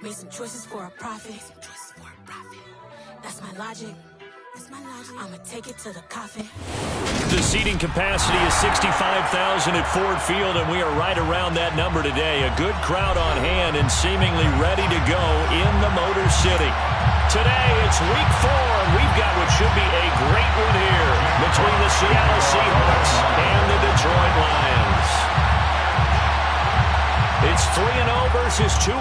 Made some choices for a profit. That's my logic. I'ma take it to the coffin. The seating capacity is 65,000 at Ford Field, and we are right around that number today. A good crowd on hand and seemingly ready to go in the Motor City. Today, it's week 4, and we've got what should be a great one here between the Seattle Seahawks and the Detroit Lions. It's 3-0 versus 2-1,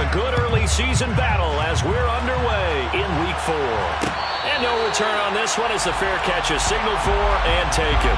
a good early season battle as we're underway in week 4. And no return on this one as the fair catch is signaled for and taken.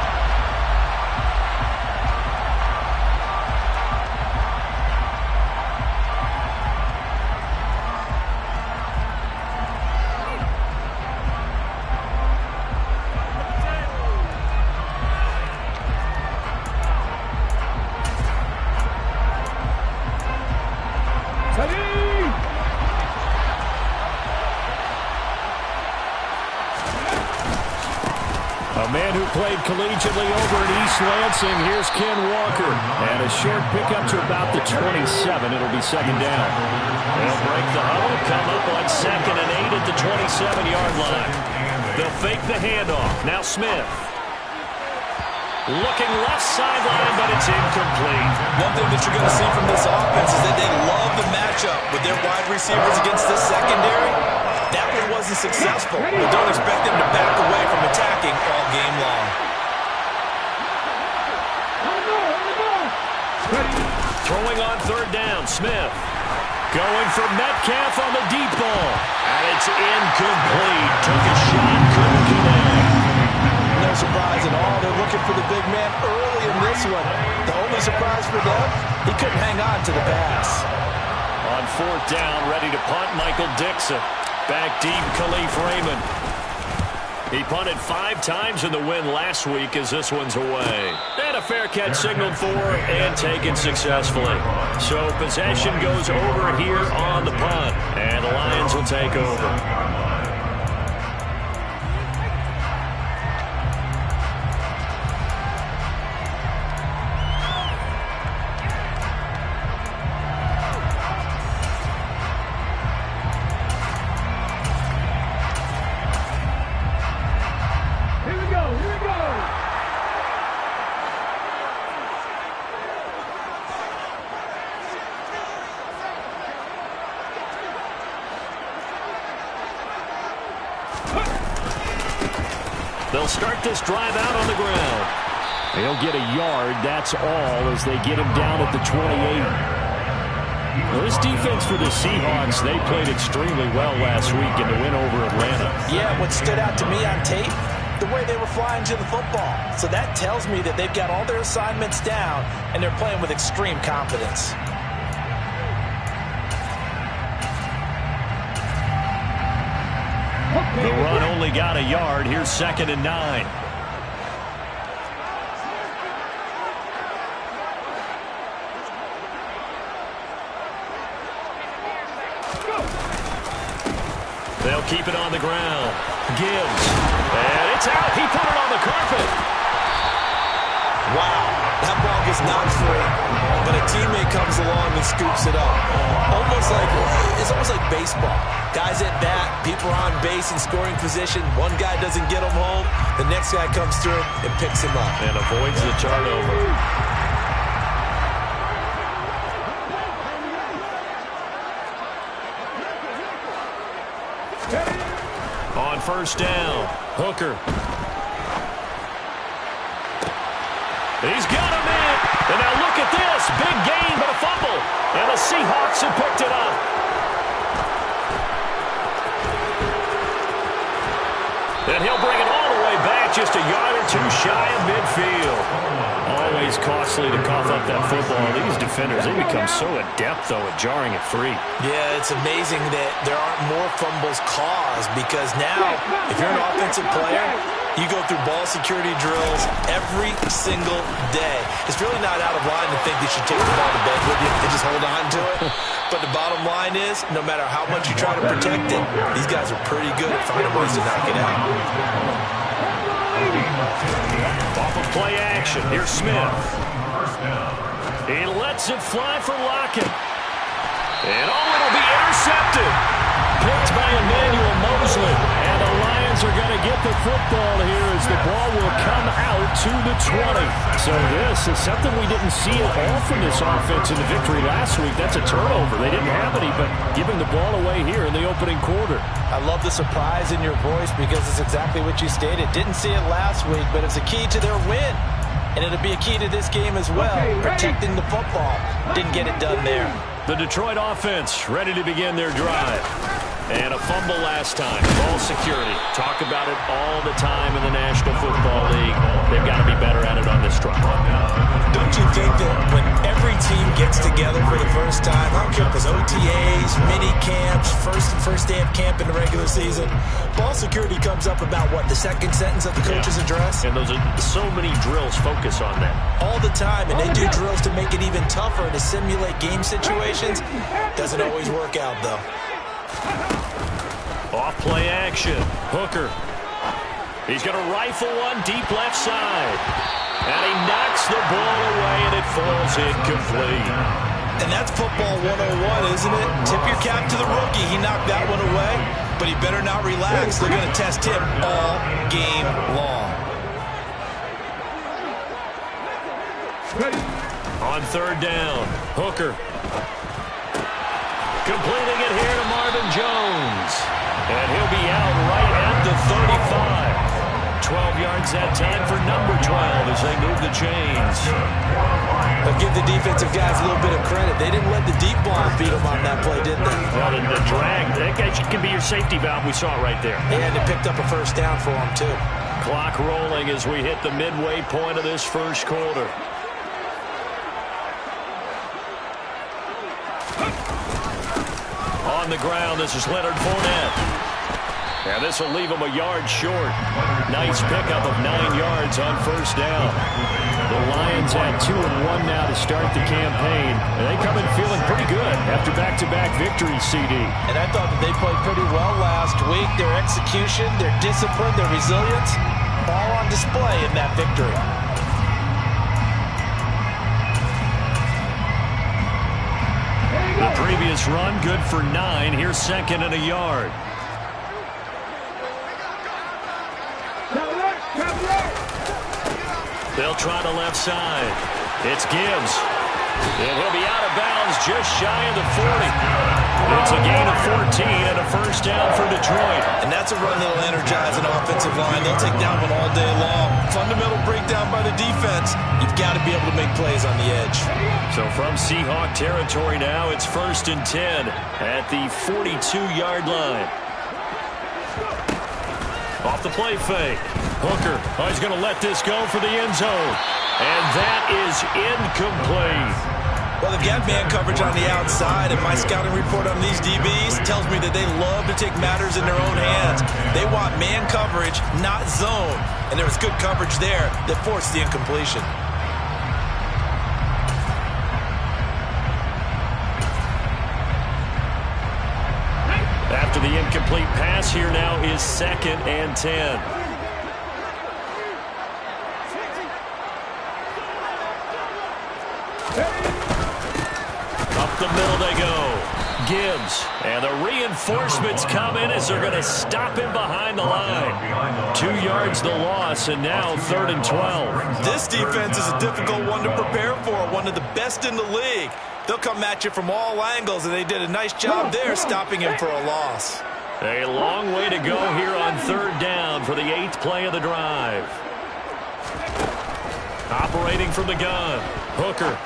A man who played collegiately over at East Lansing. Here's Ken Walker. And a short pickup to about the 27. It'll be second down. They'll break the huddle, come up on 2nd and 8 at the 27-yard line. They'll fake the handoff. Now Smith. Looking left sideline, but it's incomplete. One thing that you're going to see from this offense is that they love the matchup with their wide receivers against this secondary. That one wasn't successful, but don't expect them to back away from attacking all game long. Throwing on 3rd down, Smith. Going for Metcalf on the deep ball. And it's incomplete. Took a shot, couldn't connect. No surprise at all. They're looking for the big man early in this one. The only surprise for them, he couldn't hang on to the pass. On 4th down, ready to punt, Michael Dixon. Back deep, Khalif Raymond. He punted 5 times in the win last week as this one's away. And a fair catch signaled for and taken successfully. So possession goes over here on the punt. And the Lions will take over. They'll start this drive out on the ground. He'll get a yard, that's all, as they get him down at the 28. Well, this defense for the Seahawks, they played extremely well last week in the win over Atlanta. Yeah, what stood out to me on tape, the way they were flying to the football. So that tells me that they've got all their assignments down, and they're playing with extreme confidence. The run only got a yard. Here's 2nd and 9. They'll keep it on the ground. Ggs. And it's out. He put it on the carpet. Wow. That ball gets knocked free, but a teammate comes along and scoops it up. It's almost like baseball. Guys at bat, people are on base in scoring position. One guy doesn't get him home. The next guy comes through and picks him up. And avoids the turnover. On 1st down, Hooker. He's got him in. And now look at this. Big gain, but a fumble. And the Seahawks have picked it up. And he'll bring it all the way back, just a yard or 2 shy of midfield. Always costly to cough up that football. These defenders, they become so adept, though, at jarring it free. Yeah, it's amazing that there aren't more fumbles caused, because now, if you're an offensive player, you go through ball security drills every single day. It's really not out of line to think that you take the ball to bed with you and just hold on to it. But the bottom line is, no matter how much you try to protect it, these guys are pretty good at finding ways to knock it out. Off of play action, here's Smith. He lets it fly for Lockett. And it'll be intercepted. intercepted. Picked by Emmanuel Mosley. And the Lions are going to get the football here as the ball will come out to the 20. So this is something we didn't see at all from this offense in the victory last week. That's a turnover. They didn't have any, but giving the ball away here in the opening quarter. I love the surprise in your voice because it's exactly what you stated. Didn't see it last week, but it's a key to their win. And it'll be a key to this game as well, protecting the football. Didn't get it done there. The Detroit offense ready to begin their drive. And a fumble last time. Ball security. Talk about it all the time in the National Football League. They've got to be better at it on this drive. Don't you think that when every team gets together for the first time, I don't care if it's OTAs, mini camps, first day of camp in the regular season, ball security comes up about what, the second sentence of the coach's address? And those are so many drills focus on that. All the time, and they do drills to make it even tougher to simulate game situations. Doesn't always work out, though. Off play action. Hooker. He's going to rifle one deep left side. And he knocks the ball away, and it falls incomplete. And that's football 101, isn't it? Tip your cap to the rookie. He knocked that one away, but he better not relax. They're going to test him all game long. On third down, Hooker. Completing it here to Marvin Jones. And he'll be out right at the 35. 12 yards that time for number 12 as they move the chains. But give the defensive guys a little bit of credit. They didn't let the deep ball beat them on that play, did they? Well, the drag, that can be your safety valve. We saw it right there. And it picked up a first down for them, too. Clock rolling as we hit the midway point of this first quarter. On the ground, this is Leonard Fournette. And this will leave him a yard short. Nice pickup of 9 yards on first down. The Lions had 2-1 now to start the campaign. And they come in feeling pretty good after back-to-back victories, CD. And I thought that they played pretty well last week. Their execution, their discipline, their resilience, all on display in that victory. The previous run, good for 9. Here's second and a yard. They'll try the left side. It's Ggs. And he'll be out of bounds just shy of the 40. It's a gain of 14 and a first down for Detroit. And that's a run that'll energize an offensive line. They'll take down one all day long. Fundamental breakdown by the defense. You've got to be able to make plays on the edge. So from Seahawk territory now, it's 1st and 10 at the 42-yard line. Off the play fake. Hooker, he's going to let this go for the end zone. And that is incomplete. Well, they've got man coverage on the outside, and my scouting report on these DBs tells me that they love to take matters in their own hands. They want man coverage, not zone. And there was good coverage there that forced the incompletion. After the incomplete pass, here now is 2nd and 10. Up the middle they go. Ggs. And the reinforcements come in as they're going to stop him behind the line. 2 yards the loss, and now 3rd and 12. This defense is a difficult one to prepare for, one of the best in the league. They'll come at you from all angles, and they did a nice job there stopping him for a loss. A long way to go here on 3rd down for the 8th play of the drive. Operating from the gun, Hooker.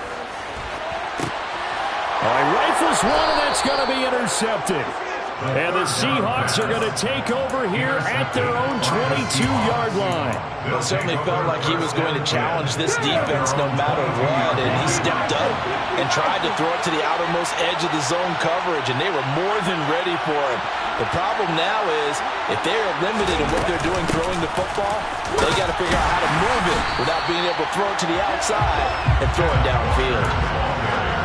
Rifles one, and that's going to be intercepted. And the Seahawks are going to take over here at their own 22-yard line. Well, it certainly felt like he was going to challenge this defense no matter what, and he stepped up and tried to throw it to the outermost edge of the zone coverage, and they were more than ready for him. The problem now is if they're limited in what they're doing throwing the football, they got to figure out how to move it without being able to throw it to the outside and throw it downfield.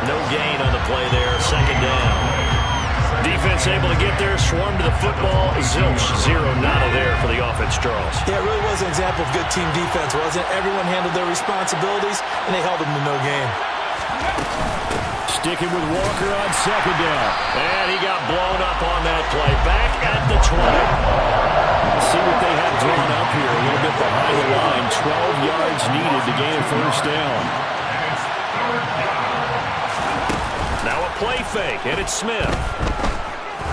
No gain on the play there, 2nd down. Defense able to get there, swarm to the football. Zilch, 0 nada there for the offense, Charles. Yeah, it really was an example of good team defense, wasn't it? Everyone handled their responsibilities, and they held them to no gain. Sticking with Walker on second down. And he got blown up on that play. Back at the 20. Let's see what they have drawn up here. A little bit behind the line. 12 yards needed to gain a first down. Now a play fake, and it's Smith.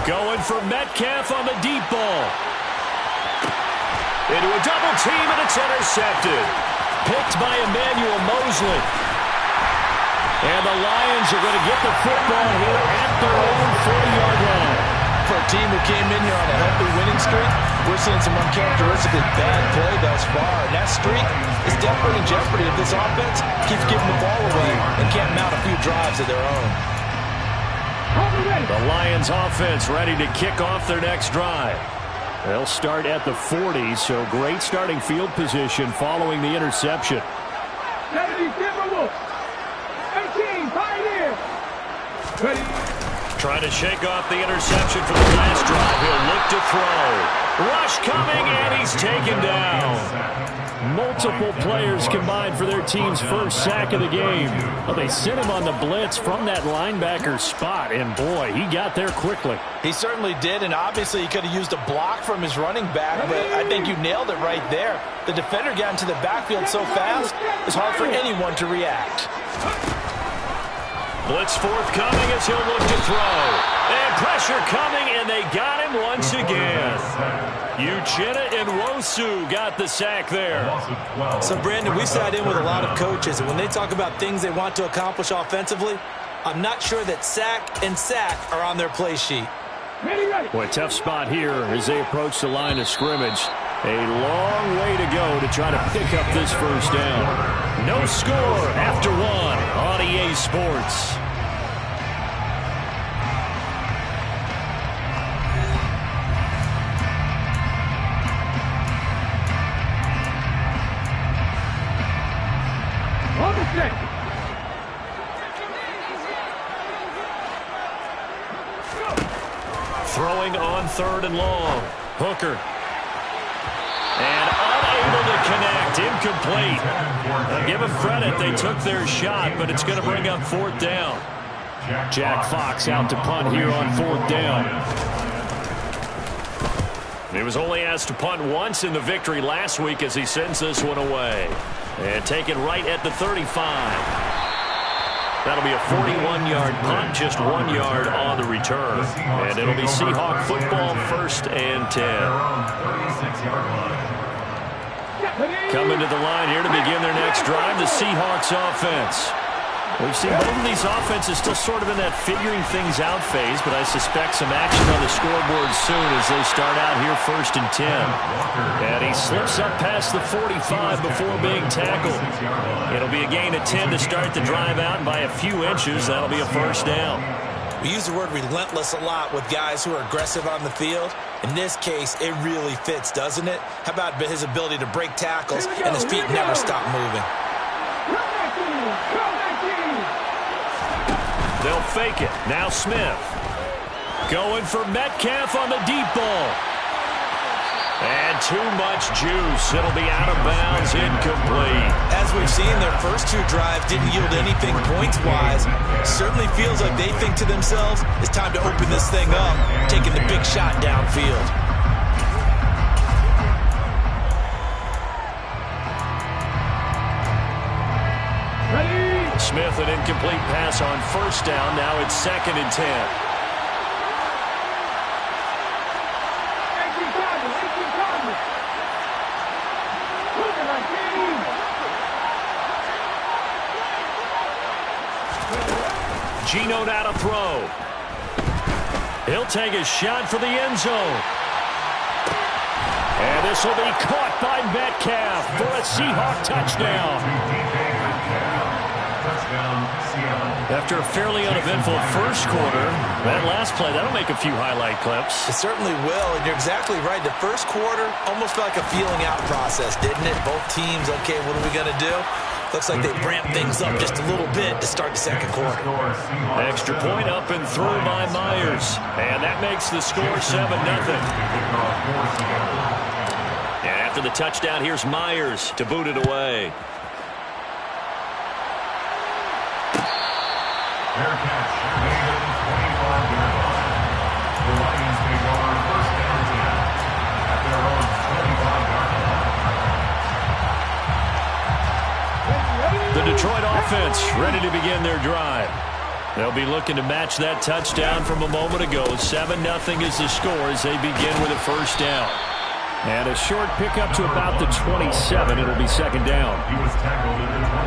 Going for Metcalf on the deep ball. Into a double team, and it's intercepted. Picked by Emmanuel Mosley. And the Lions are going to get the football here at their own 40-yard line. For a team who came in here on a healthy winning streak, we're seeing some uncharacteristically bad play thus far. And that streak is definitely in jeopardy if this offense keeps giving the ball away and can't mount a few drives of their own. The Lions offense ready to kick off their next drive. They'll start at the 40, so great starting field position following the interception. Trying to shake off the interception for the last drive. He'll look to throw. Rush coming, and he's taken down. Multiple players combined for their team's first sack of the game. Well, they sent him on the blitz from that linebacker spot, and boy, he got there quickly. He certainly did, and obviously he could have used a block from his running back, but I think you nailed it right there. The defender got into the backfield so fast, it's hard for anyone to react. Blitz forthcoming as he'll look to throw. And pressure coming, and they got him once again. Uchenna and Nwosu got the sack there. So, Brandon, we sat in with a lot of coaches, and when they talk about things they want to accomplish offensively, I'm not sure that sack and sack are on their play sheet. Boy, tough spot here as they approach the line of scrimmage. A long way to go to try to pick up this first down. No score after one on EA Sports. Throwing on third and long. Hooker. And unable to connect. Incomplete. Now give them credit. They took their shot, but it's going to bring up fourth down. Jack Fox out to punt here on fourth down. He was only asked to punt once in the victory last week as he sends this one away. And taken right at the 35. That'll be a 41-yard punt, just 1 yard on the return. And it'll be Seahawk football, 1st and 10. Coming to the line here to begin their next drive, the Seahawks offense. We've seen both of these offenses still sort of in that figuring things out phase, but I suspect some action on the scoreboard soon as they start out here 1st and 10. And he slips up past the 45 before being tackled. It'll be a gain of 10 to start the drive out, and by a few inches, that'll be a first down. We use the word relentless a lot with guys who are aggressive on the field. In this case, it really fits, doesn't it? How about his ability to break tackles and his feet never stop moving? They'll fake it. Now Smith. Going for Metcalf on the deep ball. And too much juice. It'll be out of bounds, incomplete. As we've seen, their first two drives didn't yield anything points-wise. Certainly feels like they think to themselves, it's time to open this thing up, taking the big shot downfield. Smith, an incomplete pass on first down. Now it's 2nd and 10. Geno now to throw. He'll take a shot for the end zone. And this will be caught by Metcalf for a Seahawk touchdown. After a fairly uneventful first quarter, that last play, that'll make a few highlight clips. It certainly will, and you're exactly right. The first quarter almost felt like a feeling out process, didn't it? Both teams, okay, what are we going to do? Looks like they ramped things up just a little bit to start the second quarter. Extra point up and through by Myers. And that makes the score 7-0. And after the touchdown, here's Myers to boot it away. offense ready to begin their drive. They'll be looking to match that touchdown from a moment ago. 7-0 is the score as they begin with a first down. And a short pickup to about the 27. It'll be second down.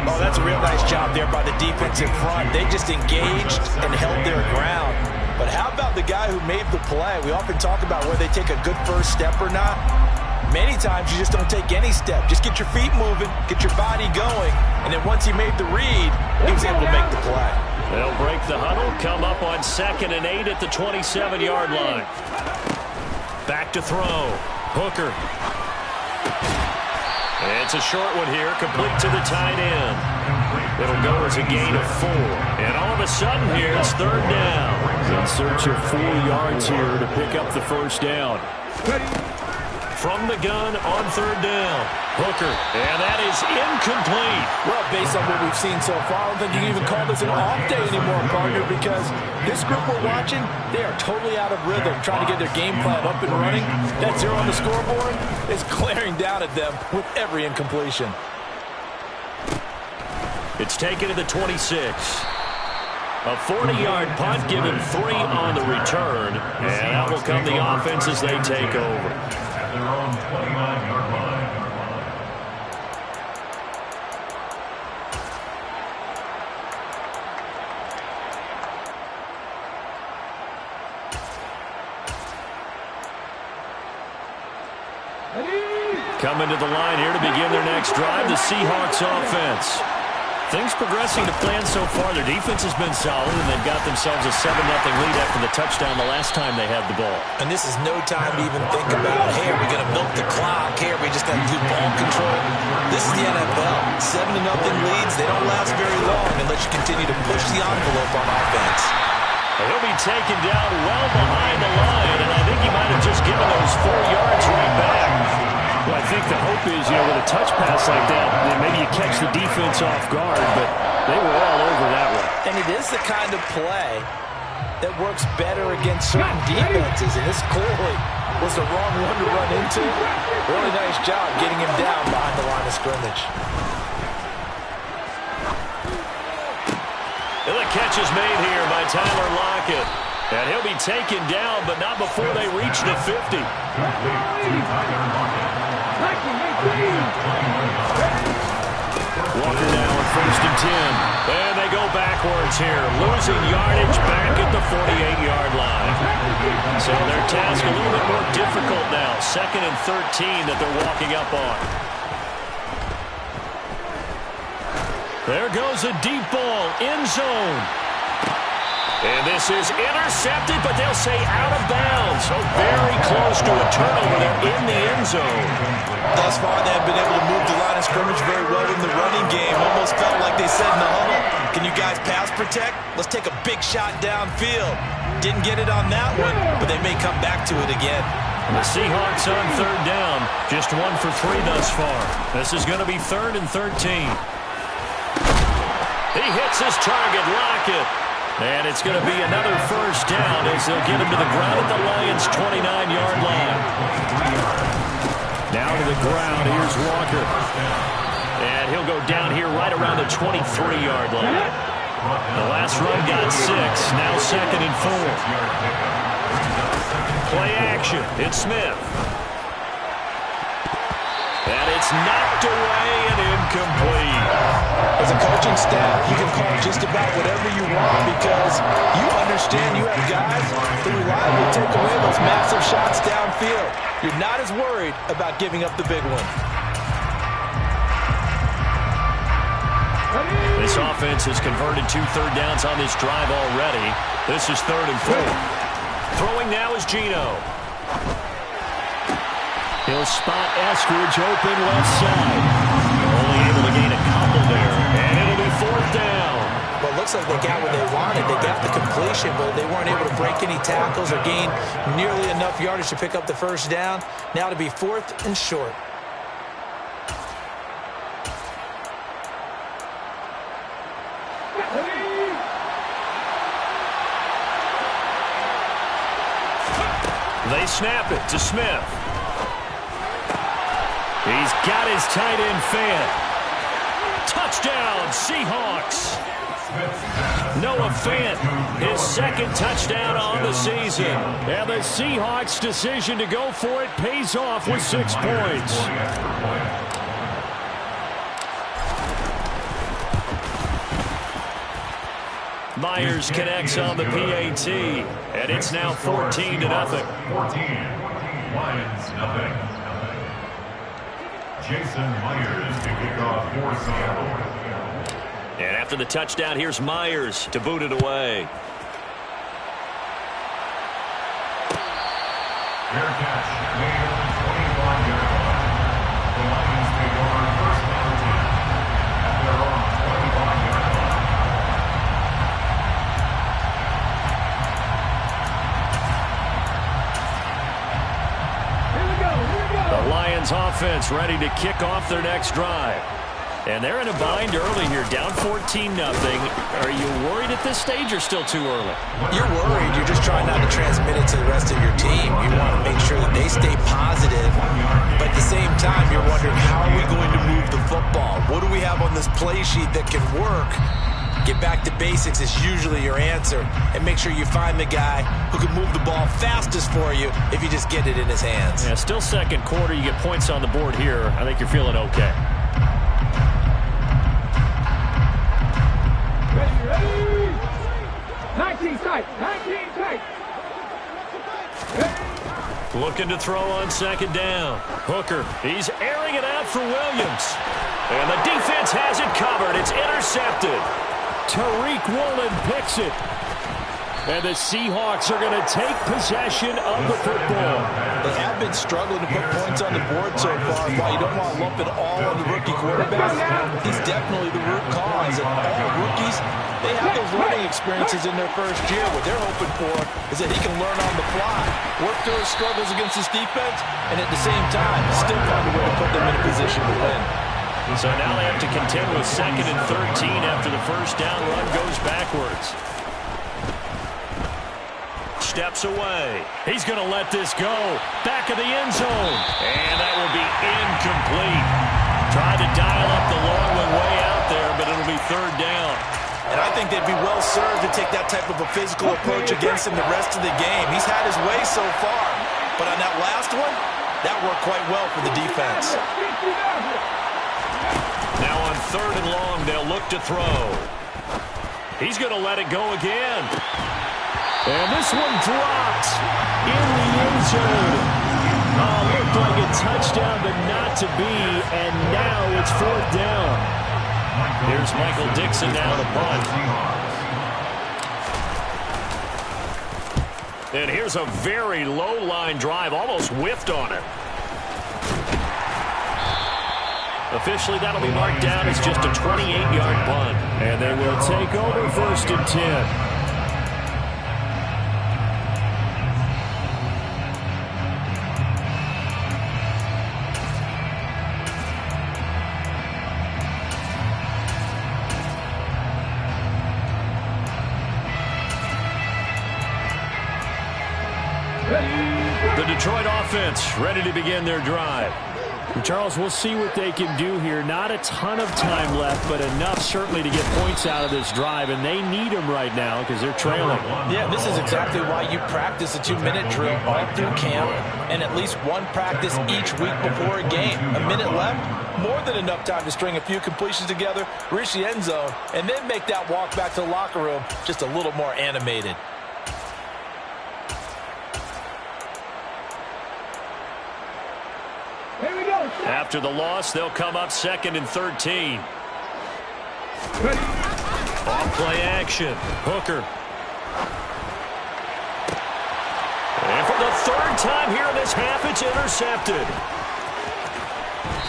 Oh, that's a real nice job there by the defense in front. They just engaged and held their ground. But how about the guy who made the play? We often talk about whether they take a good first step or not. Many times you just don't take any step. Just get your feet moving, get your body going, and then once he made the read, he was able to make the play. They'll break the huddle, come up on 2nd and 8 at the 27-yard line. Back to throw. Hooker. It's a short one here, complete to the tight end. It'll go as a gain of 4. And all of a sudden here, it's 3rd down. In search of 4 yards here to pick up the first down. From the gun on 3rd down. Hooker. And that is incomplete. Well, based on what we've seen so far, I don't think you can even call this an off day anymore, partner, because this group we're watching, they are totally out of rhythm, trying to get their game plan up and running. That 0 on the scoreboard is glaring down at them with every incompletion. It's taken to the 26. A 40-yard punt, give him 3 on the return. And out will come the offense as they take over. Their own 29-yard line. Coming to the line here to begin their next drive, the Seahawks offense. Things progressing to plan so far. Their defense has been solid, and they've got themselves a 7-0 lead after the touchdown the last time they had the ball. And this is no time to even think about, hey, are we going to milk the clock? Hey, are we just going to do ball control? This is the NFL. 7-0 leads, they don't last very long unless you continue to push the envelope on offense. He'll be taken down well behind the line, and I think he might have just given those 4 yards right back. Well, I think the hope is, with a touch pass like that, maybe you catch the defense off guard, but they were all over that one. And it is the kind of play that works better against certain defenses, and this clearly was the wrong one to run into. Really nice job getting him down behind the line of scrimmage. And the catch is made here by Tyler Lockett. And he'll be taken down, but not before they reach the 50. Walker now at 1st and 10. And they go backwards here, losing yardage back at the 48-yard line. So their task a little bit more difficult now. 2nd and 13 that they're walking up on. There goes a deep ball, end zone. And this is intercepted, but they'll say out of bounds. So very close to a turnover there in the end zone. Thus far, they have been able to move the line of scrimmage very well in the running game. Almost felt like they said in the huddle, can you guys pass protect? Let's take a big shot downfield. Didn't get it on that one, but they may come back to it again. And the Seahawks on 3rd down. Just 1 for 3 thus far. This is going to be 3rd and 13. He hits his target, Lockett. And it's going to be another first down as they'll get him to the ground at the Lions' 29-yard line. Now to the ground, here's Walker. And he'll go down here right around the 23-yard line. The last run got 6, now 2nd and 4. Play action, it's Smith. And it's knocked away and incomplete. As a coaching staff, you can call just about whatever you want because you understand you have guys who reliably take away those massive shots downfield. You're not as worried about giving up the big one. This offense has converted 2 third downs on this drive already. This is 3rd and 4. Throwing now is Geno. He'll spot Eskridge open left side. Only able to gain a couple there. And it'll be 4th down. Well, it looks like they got what they wanted. They got the completion, but they weren't able to break any tackles or gain nearly enough yardage to pick up the first down. Now to be 4th and short. They snap it to Smith. He's got his tight end fan. Touchdown, Seahawks. Noah Fant, his second touchdown on the season. And the Seahawks' decision to go for it pays off with 6 points. Myers connects on the PAT, and it's now 14-0. 14, Lions nothing. Jason Myers to kick off for Seattle. And after the touchdown, here's Myers to boot it away. Fair catch made on the 25-yard line. The Lions take over first down 10 at their own 25-yard line. The Lions offense ready to kick off their next drive. And they're in a bind early here, down 14-0. Are you worried at this stage or still too early? You're worried. You're just trying not to transmit it to the rest of your team. You want to make sure that they stay positive. But at the same time, you're wondering, how are we going to move the football? What do we have on this play sheet that can work? Get back to basics is usually your answer. And make sure you find the guy who can move the ball fastest for you if you just get it in his hands. Yeah, still second quarter. You get points on the board here. I think you're feeling okay. Ready? 19 tight. 19 tight. Looking to throw on second down. Hooker, he's airing it out for Williams. And the defense has it covered. It's intercepted. Tariq Woolen picks it. And the Seahawks are going to take possession of the football. They have been struggling to put points on the board so far. While you don't want to lump it all on the rookie quarterback, he's definitely the root cause. And all rookies, they have those learning experiences in their first year. What they're hoping for is that he can learn on the fly, work through his struggles against this defense, and at the same time, still find a way to put them in a position to win. So now they have to contend with 2nd and 13 after the first down run goes backwards. Steps away. He's going to let this go. Back of the end zone. And that will be incomplete. Tried to dial up the long one way out there, but it'll be 3rd down. And I think they'd be well served to take that type of a physical approach against him the rest of the game. He's had his way so far. But on that last one, that worked quite well for the defense. Now on 3rd and long, they'll look to throw. He's going to let it go again. And this one drops in the end zone. Oh, looked like a touchdown, but not to be. And now it's 4th down. Here's Michael Dixon now to punt. And here's a very low line drive, almost whiffed on it. Officially, that'll be marked down as just a 28-yard punt. And they will take over 1st and 10. The Detroit offense ready to begin their drive. And Charles, we'll see what they can do here. Not a ton of time left, but enough certainly to get points out of this drive, and they need them right now because they're trailing. Yeah, this is exactly why you practice a 2-minute drill all through camp and at least one practice each week before a game. A minute left, more than enough time to string a few completions together, reach the end zone, and then make that walk back to the locker room just a little more animated. After the loss, they'll come up 2nd and 13. Off play action. Hooker. And for the 3rd time here in this half, it's intercepted.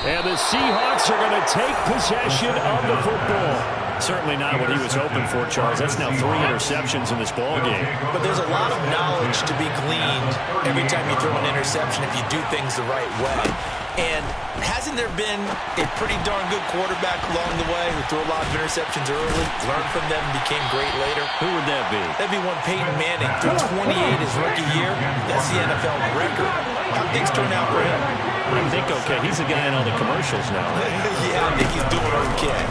And the Seahawks are going to take possession of the football. Certainly not what he was hoping for, Charles. That's now 3 interceptions in this ball game. But there's a lot of knowledge to be gleaned every time you throw an interception if you do things the right way. And hasn't there been a pretty darn good quarterback along the way who threw a lot of interceptions early, learned from them, and became great later? Who would that be? That'd be one Peyton Manning. Threw 28 his rookie year. That's the NFL record. How things turn out for him? I think okay. He's the guy in all the commercials now, right? Yeah, I think he's doing okay.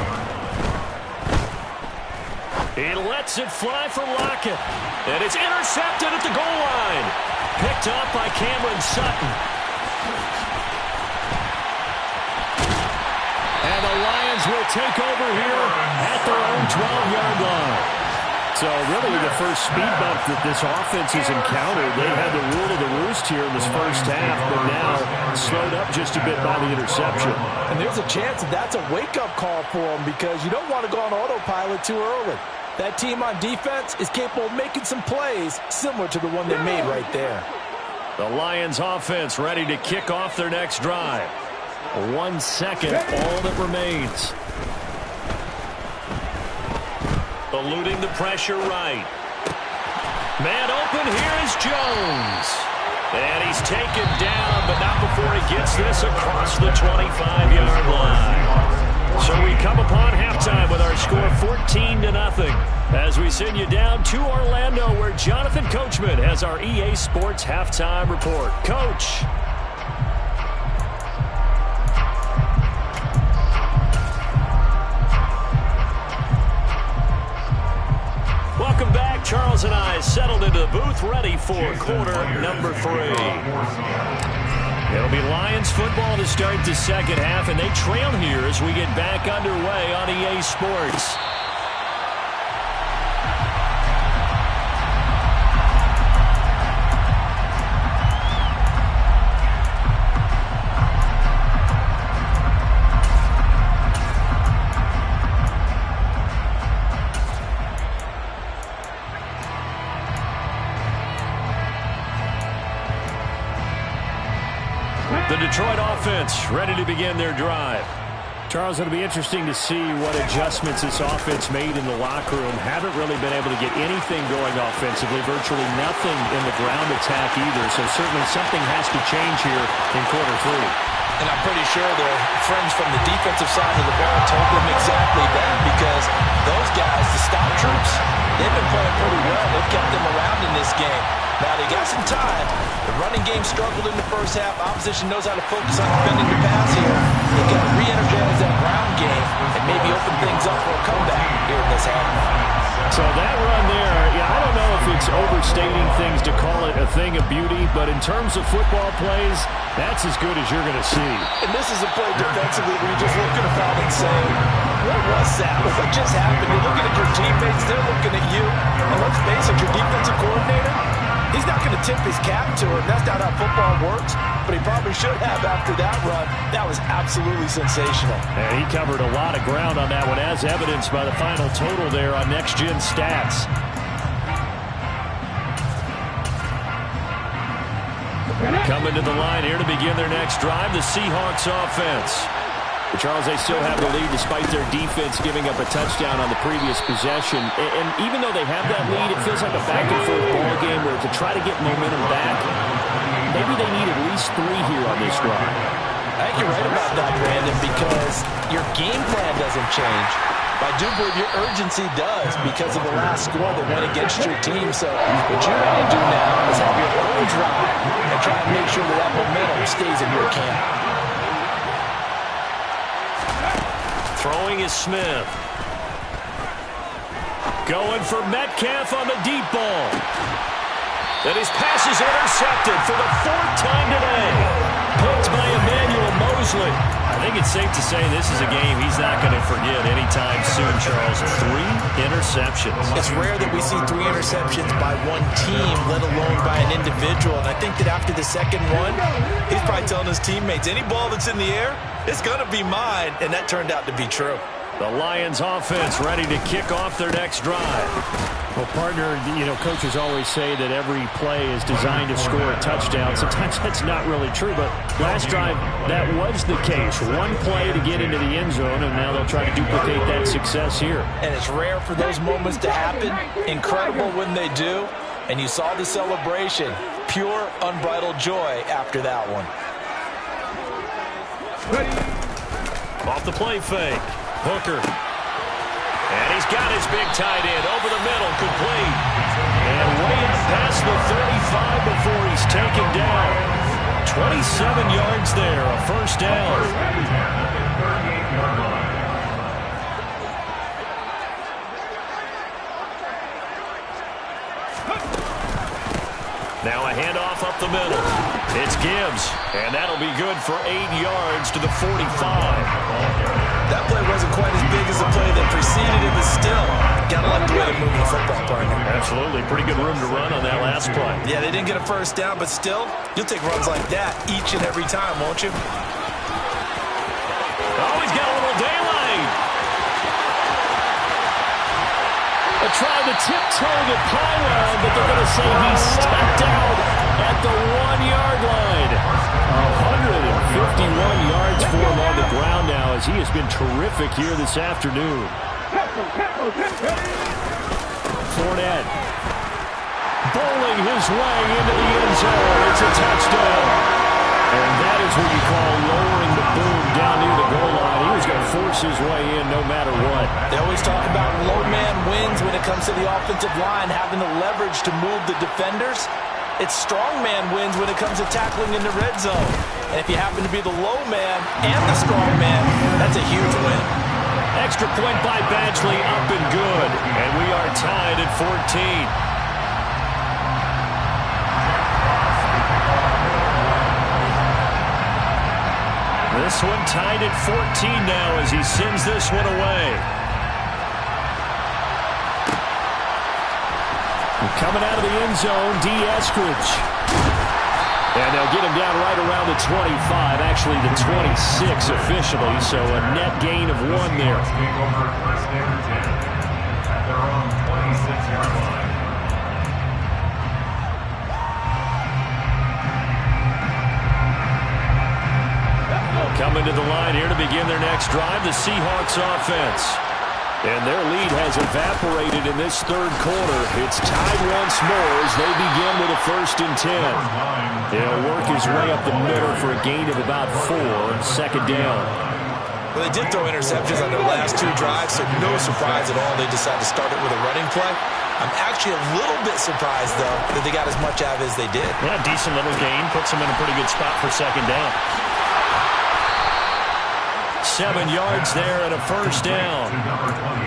He lets it fly for Lockett. And it's intercepted at the goal line. Picked up by Cameron Sutton. And the Lions will take over here at their own 12-yard line. So really the first speed bump that this offense has encountered. They had the rule of the roost here in this first half, but now slowed up just a bit by the interception. And there's a chance that that's a wake-up call for them because you don't want to go on autopilot too early. That team on defense is capable of making some plays similar to the one they made right there. The Lions offense ready to kick off their next drive. 1 second, all that remains. Eluding the pressure right. Man open, here is Jones. And he's taken down, but not before he gets this across the 25-yard line. So we come upon halftime with our score 14-0 as we send you down to Orlando where Jonathan Coachman has our EA Sports halftime report. Coach. Welcome back. Charles and I settled into the booth ready for quarter number 3. It'll be Lions football to start the second half, and they trail here as we get back underway on EA Sports. The Detroit offense ready to begin their drive. Charles, it'll be interesting to see what adjustments this offense made in the locker room. Haven't really been able to get anything going offensively, virtually nothing in the ground attack either. So certainly something has to change here in quarter 3. And I'm pretty sure their friends from the defensive side of the ball told them exactly that because those guys, the stop troops, they've been playing pretty well. They've kept them around in this game. Now, they got some time. The running game struggled in the first half. Opposition knows how to focus on defending the pass here. They've got to re-energize that ground game and maybe open things up for a comeback here in this half. So that run there, yeah, I don't know if it's overstating things to call it a thing of beauty, but in terms of football plays, that's as good as you're going to see. And this is a play defensively where you're just looking around and saying, what was that? What just happened? You're looking at your teammates, they're looking at you. And let's face it, your defensive coordinator, he's not going to tip his cap to it. That's not how football works, but he probably should have after that run. That was absolutely sensational. And he covered a lot of ground on that one, as evidenced by the final total there on Next Gen Stats. Coming to the line here to begin their next drive, the Seahawks offense. Charles, they still have the lead despite their defense giving up a touchdown on the previous possession. And even though they have that lead, it feels like a back-and-forth ball game where to try to get momentum back, maybe they need at least 3 here on this drive. I think you're right about that, Brandon, because your game plan doesn't change. I do believe your urgency does because of the last score that went against your team. So what you got to do now is have your own drive and try and make sure that that momentum stays in your camp. Throwing is Smith. Going for Metcalf on the deep ball. And his pass is intercepted for the 4th time today. Picked by Emmanuel Mosley. I think it's safe to say this is a game he's not going to forget anytime soon, Charles. 3 interceptions. It's rare that we see 3 interceptions by one team, let alone by an individual. And I think that after the second one, he's probably telling his teammates, any ball that's in the air, it's going to be mine. And that turned out to be true. The Lions offense ready to kick off their next drive. Well, partner, you know, coaches always say that every play is designed to score a touchdown. Sometimes that's not really true, but last drive, that was the case. One play to get into the end zone, and now they'll try to duplicate that success here. And it's rare for those moments to happen. Incredible when they do. And you saw the celebration. Pure, unbridled joy after that one. Off the play fake. Hooker. And he's got his big tight end over the middle, complete. And way up past the 35 before he's taken down. 27 yards there, a first down. Now a handoff up the middle. It's Ggs, and that'll be good for 8 yards to the 45. That play wasn't quite as big as the play that preceded it, but still, gotta like the way they're moving the football, partner. Absolutely. Pretty good room to run on that last play. Yeah, they didn't get a first down, but still, you'll take runs like that each and every time, won't you? Oh, he's got a little daylight. They tried to tiptoe the pylon, but they're going to say he stepped out at the 1-yard line. 151 yards for him on the ground now, as he has been terrific here this afternoon. Fournette bowling his way into the end zone. It's a touchdown. And that is what you call lowering the boom down near the goal line. He was going to force his way in no matter what. They always talk about low man wins when it comes to the offensive line, having the leverage to move the defenders. It's strong man wins when it comes to tackling in the red zone. And if you happen to be the low man and the strong man, that's a huge win. Extra point by Badgley, up and good. And we are tied at 14. This one tied at 14 now as he sends this one away. Coming out of the end zone, D. Eskridge. And they'll get him down right around the 25, actually the 26 officially, so a net gain of 1 there. Coming to the line here to begin their next drive, the Seahawks offense. And their lead has evaporated in this third quarter. It's tied once more as they begin with a 1st and 10. He'll work his way up the middle for a gain of about 4, 2nd down. Well, they did throw interceptions on their last 2 drives, so no surprise at all they decided to start it with a running play. I'm actually a little bit surprised, though, that they got as much out of it as they did. Yeah, decent little gain. Puts them in a pretty good spot for 2nd down. 7 yards there and a 1st down.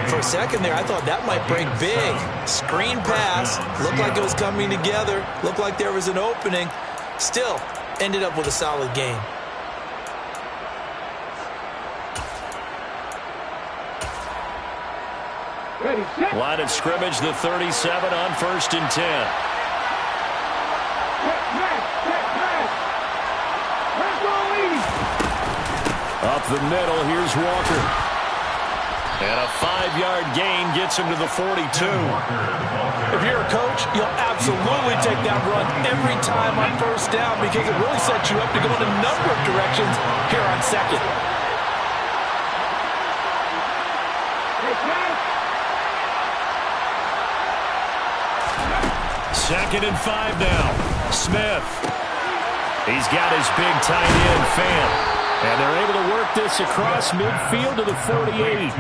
For a second there, I thought that might break big. Screen pass. Looked like it was coming together. Looked like there was an opening. Still, ended up with a solid gain. Line of scrimmage, the 37 on 1st and 10. Up the middle, here's Walker. And a 5-yard gain gets him to the 42. If you're a coach, you'll absolutely take that run every time on 1st down because it really sets you up to go in a number of directions here on 2nd. Second and 5 now. Smith. He's got his big tight end, Fan. And they're able to work this across midfield to the 48.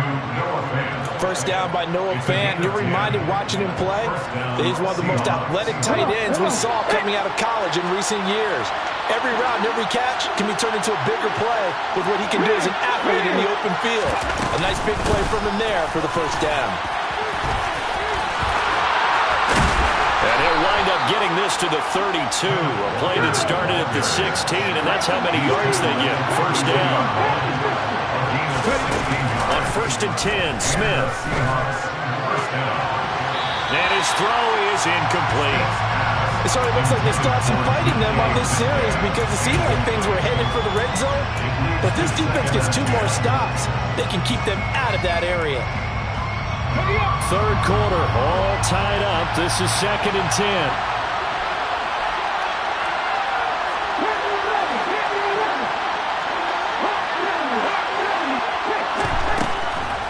1st down by Noah Fan. You're reminded watching him play that he's one of the most athletic tight ends we saw coming out of college in recent years. Every round, every catch can be turned into a bigger play with what he can do as an athlete in the open field. A nice big play from him there for the 1st down. And he'll wind up getting this to the 32. A play that started at the 16, and that's how many yards they get. 1st down. On 1st and 10, Smith. And his throw is incomplete. It sort of looks like they still have some fight in them on this series because it seemed like things were headed for the red zone. But this defense gets 2 more stops. They can keep them out of that area. 3rd quarter, all tied up. This is 2nd and 10.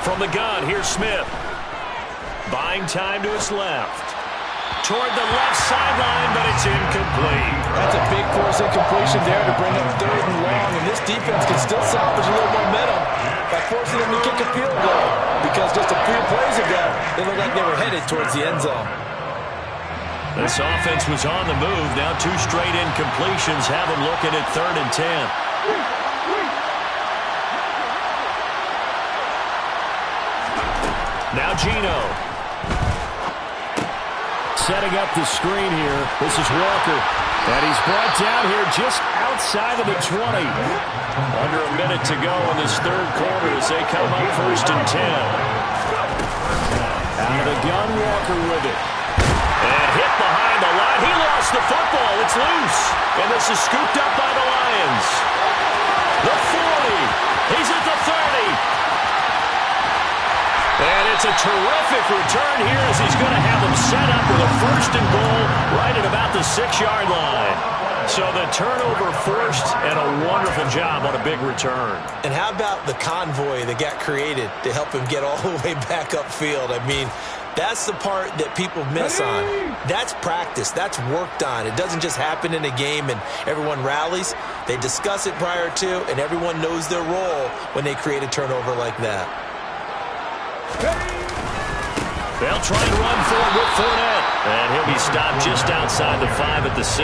From the gun, here's Smith. Buying time to his left. Toward the left sideline, but it's incomplete. That's a big force incompletion there to bring up 3rd and long, and this defense can still salvage a little momentum by forcing them to kick a field goal because just a few plays ago, they looked like they were headed towards the end zone. This offense was on the move. Now 2 straight incompletions have them looking at 3rd and 10. Now Geno. Setting up the screen here. This is Walker. And he's brought down here just outside of the 20. Under a minute to go in this 3rd quarter as they come up 1st and 10. Out of the gun, Walker with it. And hit behind the line. He lost the football. It's loose. And this is scooped up by the Lions. The 40. He's at the 30. And it's a terrific return here as he's going to have them set up with a 1st and goal right at about the 6-yard line. So the turnover forced and a wonderful job on a big return. And how about the convoy that got created to help him get all the way back upfield? I mean, that's the part that people miss on. That's practice. That's worked on. It doesn't just happen in a game and everyone rallies. They discuss it prior to, and everyone knows their role when they create a turnover like that. They'll try and run for it with Fournette. And he'll be stopped just outside the 5 at the 6.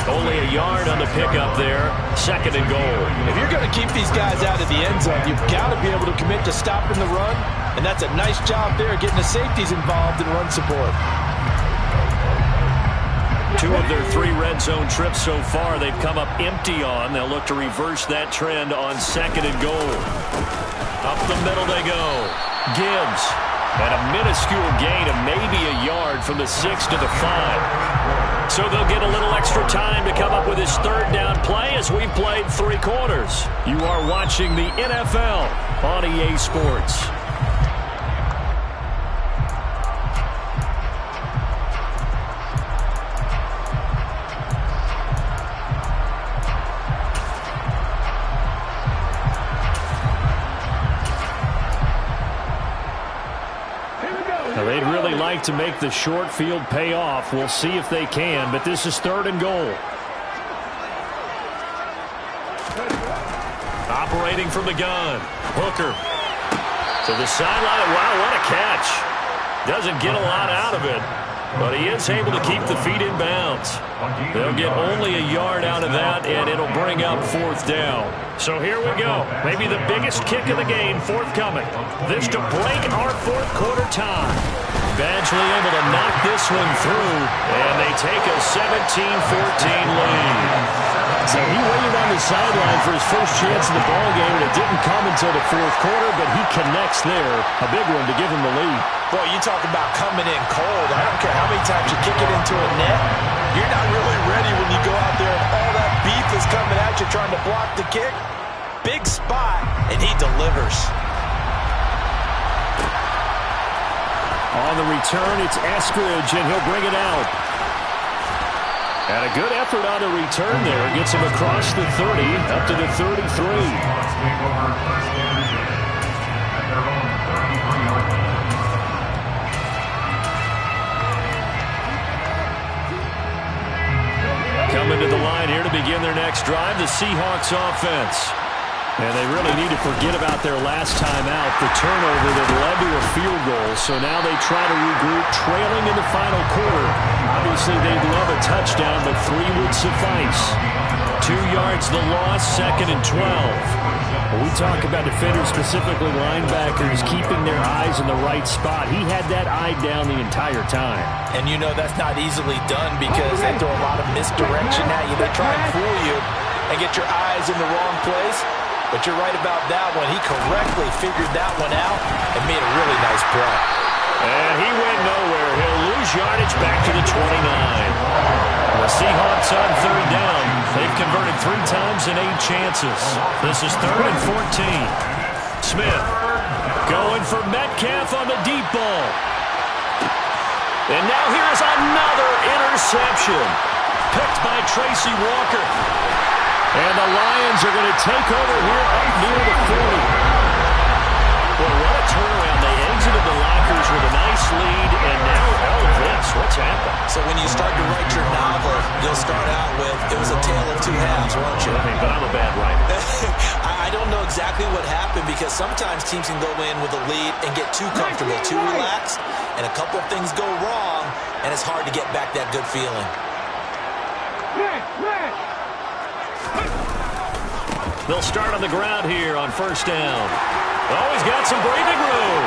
Only a yard on the pickup there. 2nd and goal. If you're going to keep these guys out of the end zone, you've got to be able to commit to stopping the run. And that's a nice job there, getting the safeties involved in run support. 2 of their 3 red zone trips so far they've come up empty on. They'll look to reverse that trend on 2nd and goal. Up the middle they go. Gibbs. And a minuscule gain of maybe a yard from the 6 to the 5. So they'll get a little extra time to come up with his 3rd down play as we've played 3 quarters. You are watching the NFL on EA Sports. They'd really like to make the short field pay off. We'll see if they can, but this is 3rd and goal. Operating from the gun. Hooker to the sideline. Wow, what a catch. Doesn't get a lot out of it, but he is able to keep the feet in bounds. They'll get only a yard out of that, and it'll bring up 4th down. So here we go. Maybe the biggest kick of the game forthcoming. This to break our 4th quarter tie. Badgley able to knock this one through, and they take a 17-14 lead. So he waited on the sideline for his first chance in the ballgame, and it didn't come until the 4th quarter, but he connects there. A big one to give him the lead. Boy, you talk about coming in cold. I don't care how many times you kick it into a net. You're not really ready when you go out there and all that beef is coming at you trying to block the kick. Big spot, and he delivers. On the return, it's Eskridge, and he'll bring it out. And a good effort on the return there. Gets him across the 30, up to the 33. Coming to the line here to begin their next drive, the Seahawks offense. And they really need to forget about their last time out, the turnover that led to a field goal. So now they try to regroup, trailing in the final quarter. Obviously, they'd love a touchdown, but 3 would suffice. 2 yards the loss, 2nd and 12. When we talk about defenders, specifically linebackers, keeping their eyes in the right spot, he had that eye down the entire time. And you know that's not easily done because they throw a lot of misdirection at you. They try and fool you and get your eyes in the wrong place. But you're right about that one. He correctly figured that one out and made a really nice play. And he went nowhere. He'll lose yardage back to the 29. The Seahawks on 3rd down. They've converted 3 times in 8 chances. This is 3rd and 14. Smith going for Metcalf on the deep ball. And now here is another interception. Picked by Tracy Walker. And the Lions are going to take over here up near the 40. Well, what a turnaround. They exited the lockers with a nice lead, and now all of this. What's happened? So when you start to write your novel, you'll start out with, it was a tale of 2 halves, won't you? But I'm a bad writer. I don't know exactly what happened because sometimes teams can go in with a lead and get too comfortable, too relaxed, and a couple of things go wrong, and it's hard to get back that good feeling. They'll start on the ground here on first down. Oh, he's got some breathing room.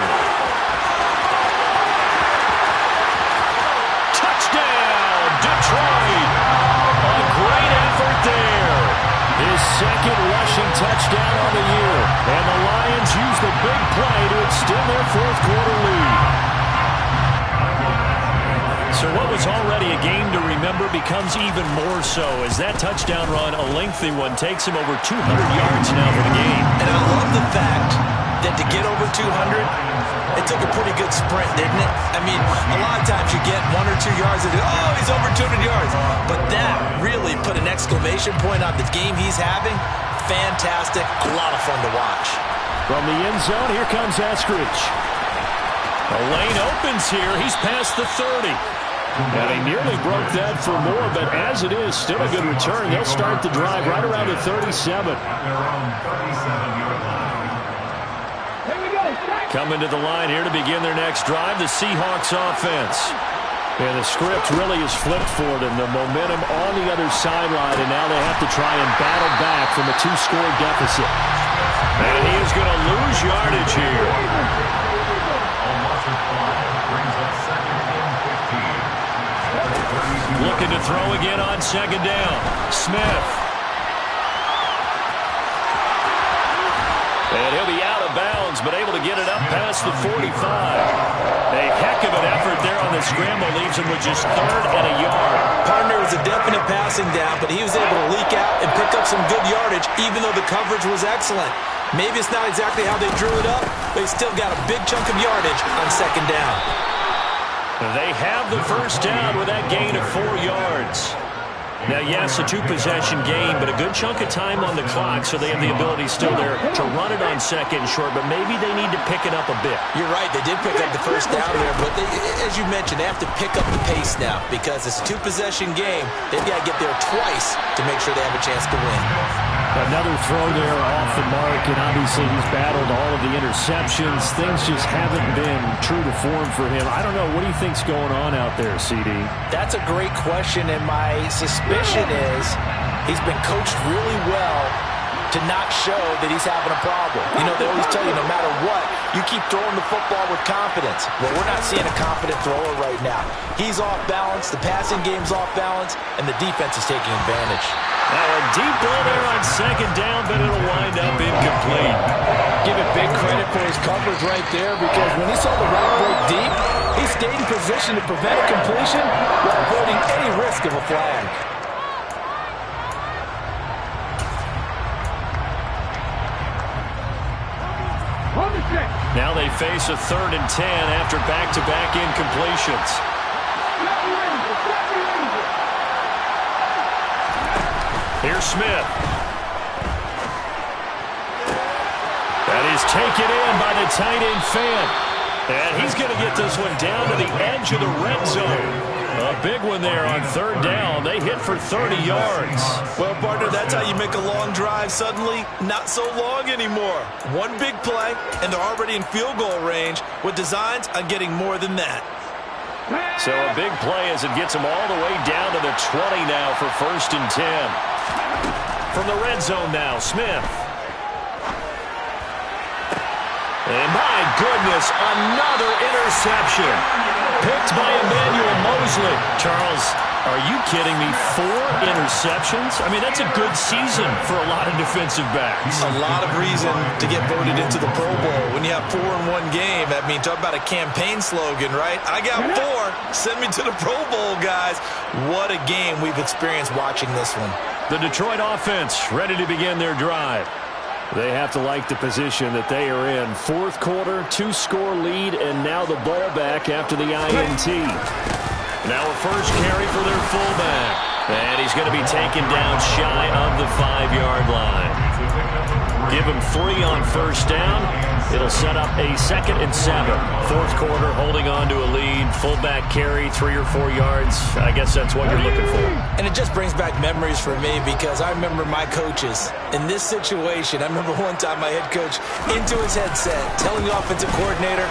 Touchdown, Detroit. A great effort there. His second rushing touchdown on the year. And the Lions use the big play to extend their fourth-quarter lead. So what was already a game to remember becomes even more so as that touchdown run, a lengthy one, takes him over 200 yards now for the game. And I love the fact that to get over 200, it took a pretty good sprint, didn't it? I mean, a lot of times you get 1 or 2 yards and oh, he's over 200 yards. But that really put an exclamation point on the game he's having. Fantastic, a lot of fun to watch. From the end zone, here comes Eskridge. The lane opens here. He's past the 30. And he nearly broke that for more, but as it is, still a good return. They'll start the drive right around the 37. Coming to the line here to begin their next drive, the Seahawks offense. And the script really is flipped for them. The momentum on the other sideline, and now they have to try and battle back from a 2-score deficit. And he is going to lose yardage here. Looking to throw again on second down. Smith. And he'll be out of bounds, but able to get it up past the 45. A heck of an effort there on the scramble. Leaves him with just 3rd and a yard. Partner was a definite passing down, but he was able to leak out and pick up some good yardage, even though the coverage was excellent. Maybe it's not exactly how they drew it up, but he still got a big chunk of yardage on second down. They have the first down with that gain of 4 yards. Now, yes, a 2-possession game, but a good chunk of time on the clock, so they have the ability still there to run it on second and short, but maybe they need to pick it up a bit. You're right. They did pick up the first down there, but as you mentioned, they have to pick up the pace now because it's a 2-possession game. They've got to get there twice to make sure they have a chance to win. Another throw there off the mark, and obviously he's battled all of the interceptions. Things just haven't been true to form for him. I don't know. What do you think's going on out there, CD? That's a great question, and my suspicion is he's been coached really well to not show that he's having a problem. You know, they always tell you no matter what, you keep throwing the football with confidence. Well, we're not seeing a confident thrower right now. He's off balance, the passing game's off balance, and the defense is taking advantage. Now a deep ball there on second down, but it'll wind up incomplete. Give it big credit for his coverage right there because when he saw the route break deep, he stayed in position to prevent a completion while avoiding any risk of a flag. Now they face a 3rd and 10 after back-to-back incompletions. Here's Smith. That is taken in by the tight end Fant. And he's going to get this one down to the edge of the red zone. A big one there on 3rd down. They hit for 30 yards. Well, partner, that's how you make a long drive suddenly not so long anymore. One big play, and they're already in field goal range with designs on getting more than that. So a big play as it gets them all the way down to the 20 now for 1st and 10. From the red zone now, Smith. And my goodness, another interception. Picked by Emmanuel Mosley. Charles, are you kidding me? 4 interceptions? I mean, that's a good season for a lot of defensive backs. A lot of reason to get voted into the Pro Bowl. When you have 4 in one game, I mean, talk about a campaign slogan, right? I got 4. Send me to the Pro Bowl, guys. What a game we've experienced watching this one. The Detroit offense ready to begin their drive. They have to like the position that they are in. 4th quarter, 2-score lead, and now the ball back after the INT. Now a first carry for their fullback. And he's going to be taken down shy of the 5-yard line. Give him 3 on first down. It'll set up a 2nd and 7. 4th quarter, holding on to a lead. Fullback carry, 3 or 4 yards. I guess that's what you're looking for. And it just brings back memories for me because I remember my coaches in this situation. I remember one time my head coach into his headset telling the offensive coordinator,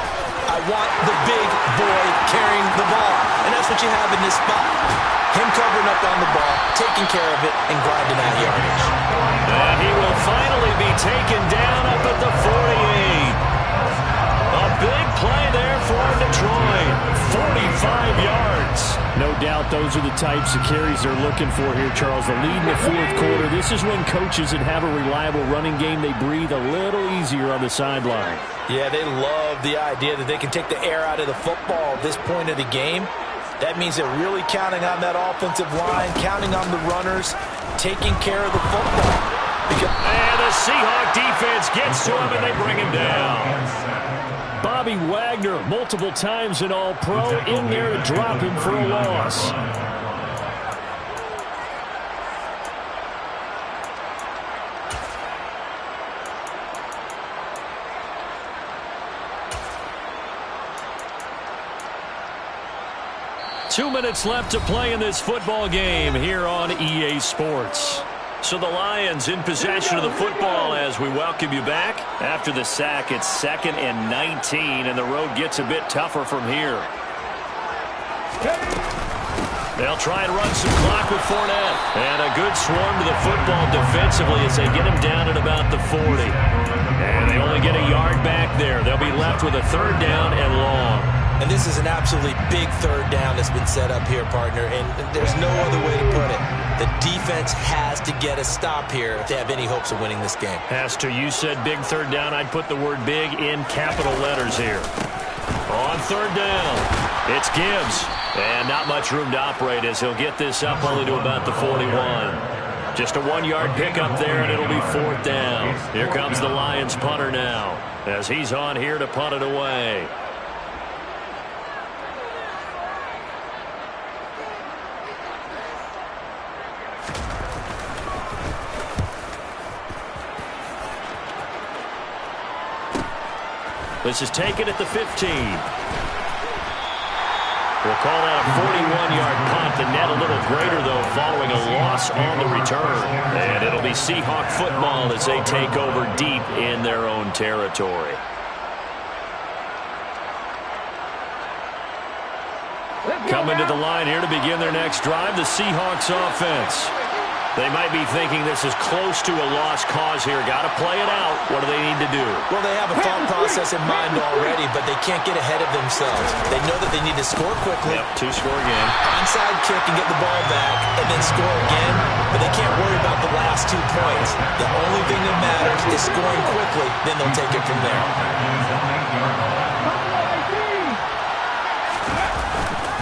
I want the big boy carrying the ball. And that's what you have in this spot. Him covering up on the ball, taking care of it, and grinding out yardage. And he will finally be taken down up at the 48. A big play there for Detroit. 45 yards. No doubt those are the types of carries they're looking for here, Charles. The lead in the fourth quarter. This is when coaches that have a reliable running game, they breathe a little easier on the sideline. Yeah, they love the idea that they can take the air out of the football at this point of the game. That means they're really counting on that offensive line, counting on the runners, taking care of the football. And the Seahawk defense gets to him, and they bring him down. Bobby Wagner, multiple times an All-Pro, in there to drop him for a loss. Two minutes left to play in this football game here on EA Sports. So the Lions in possession of the football as we welcome you back. After the sack, it's 2nd and 19, and the road gets a bit tougher from here. They'll try and run some clock with Fournette. And a good swarm to the football defensively as they get him down at about the 40. And they only get a yard back there. They'll be left with a 3rd down and long. And this is an absolutely big 3rd down that's been set up here, partner, and there's no other way to put it. The defense has to get a stop here if they have any hopes of winning this game. Pastor, you said big 3rd down. I'd put the word big in capital letters here. On 3rd down, it's Gibbs. And not much room to operate as he'll get this up only to about the 41. Just a 1-yard pickup there, and it'll be 4th down. Here comes the Lions punter now as he's on here to punt it away. This is taken at the 15. We'll call that a 41-yard punt. The net a little greater, though, following a loss on the return. And it'll be Seahawk football as they take over deep in their own territory. Coming to the line here to begin their next drive, the Seahawks offense. They might be thinking this is close to a lost cause here. Got to play it out. What do they need to do? Well, they have a thought process in mind already, but they can't get ahead of themselves. They know that they need to score quickly. Yep, 2 score again. Onside kick and get the ball back, and then score again. But they can't worry about the last 2 points. The only thing that matters is scoring quickly. Then they'll take it from there.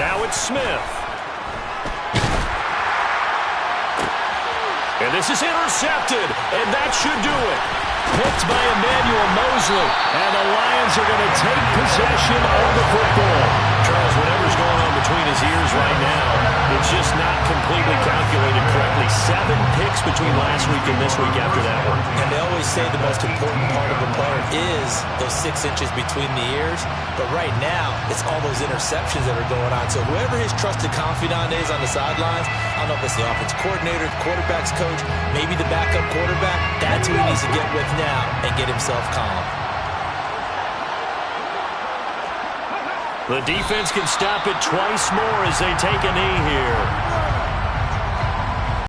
Now it's Smith. And this is intercepted, and that should do it. Picked by Emmanuel Mosley, and the Lions are going to take possession of the football. Charles, whatever's going on between his ears right now, it's just not completely calculated correctly. 7 picks between last week and this week after that one. And they always say the most important part of a player is those 6 inches between the ears. But right now, it's all those interceptions that are going on. So whoever his trusted confidant is on the sidelines, I don't know if it's the offense coordinator, the quarterback's coach, maybe the backup quarterback, that's who he needs to get with now and get himself calm. The defense can stop it twice more as they take a knee here.